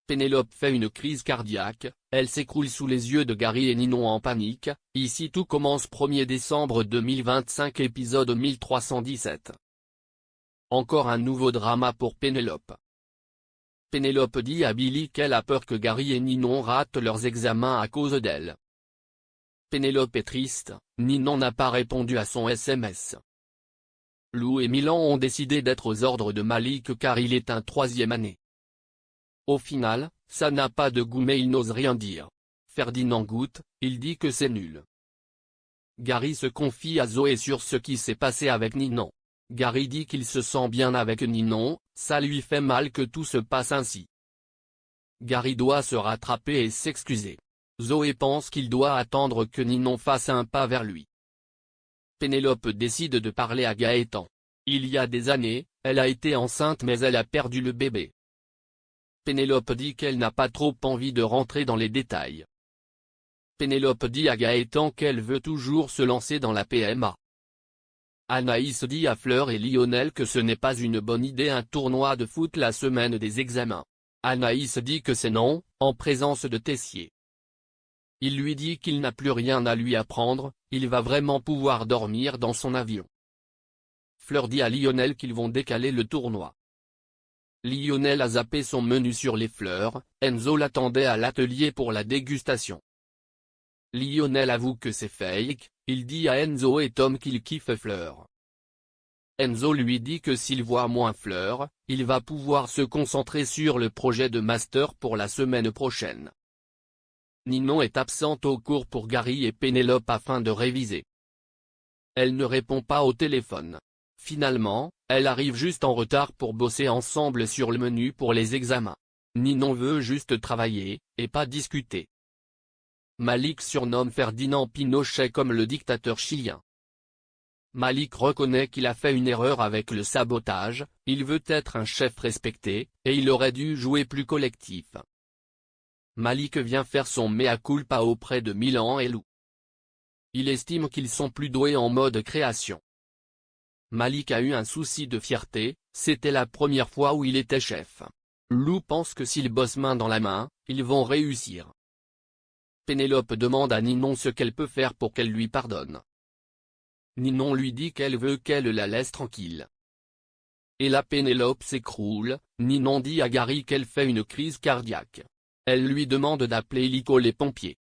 Pénélope fait une crise cardiaque, elle s'écroule sous les yeux de Gary et Ninon en panique. Ici tout commence 1er décembre 2025 épisode 1317. Encore un nouveau drama pour Pénélope. Pénélope dit à Billy qu'elle a peur que Gary et Ninon ratent leurs examens à cause d'elle. Pénélope est triste, Ninon n'a pas répondu à son SMS. Lou et Milan ont décidé d'être aux ordres de Malik car il est un 3e année. Au final, ça n'a pas de goût mais il n'ose rien dire. Ferdinand goûte, il dit que c'est nul. Gary se confie à Zoé sur ce qui s'est passé avec Ninon. Gary dit qu'il se sent bien avec Ninon, ça lui fait mal que tout se passe ainsi. Gary doit se rattraper et s'excuser. Zoé pense qu'il doit attendre que Ninon fasse un pas vers lui. Pénélope décide de parler à Gaëtan. Il y a des années, elle a été enceinte mais elle a perdu le bébé. Pénélope dit qu'elle n'a pas trop envie de rentrer dans les détails. Pénélope dit à Gaëtan qu'elle veut toujours se lancer dans la PMA. Anaïs dit à Fleur et Lionel que ce n'est pas une bonne idée un tournoi de foot la semaine des examens. Anaïs dit que c'est non, en présence de Tessier. Il lui dit qu'il n'a plus rien à lui apprendre, il va vraiment pouvoir dormir dans son avion. Fleur dit à Lionel qu'ils vont décaler le tournoi. Lionel a zappé son menu sur les fleurs, Enzo l'attendait à l'atelier pour la dégustation. Lionel avoue que c'est fake, il dit à Enzo et Tom qu'il kiffe Fleur. Enzo lui dit que s'il voit moins Fleur, il va pouvoir se concentrer sur le projet de master pour la semaine prochaine. Ninon est absente au cours pour Gary et Pénélope afin de réviser. Elle ne répond pas au téléphone. Finalement, elle arrive juste en retard pour bosser ensemble sur le menu pour les examens. Ninon veut juste travailler, et pas discuter. Malik surnomme Ferdinand Pinochet comme le dictateur chilien. Malik reconnaît qu'il a fait une erreur avec le sabotage, il veut être un chef respecté, et il aurait dû jouer plus collectif. Malik vient faire son mea culpa auprès de Milan et Lou. Il estime qu'ils sont plus doués en mode création. Malik a eu un souci de fierté, c'était la première fois où il était chef. Lou pense que s'ils bossent main dans la main, ils vont réussir. Pénélope demande à Ninon ce qu'elle peut faire pour qu'elle lui pardonne. Ninon lui dit qu'elle veut qu'elle la laisse tranquille. Et là Pénélope s'écroule, Ninon dit à Gary qu'elle fait une crise cardiaque. Elle lui demande d'appeler illico les pompiers.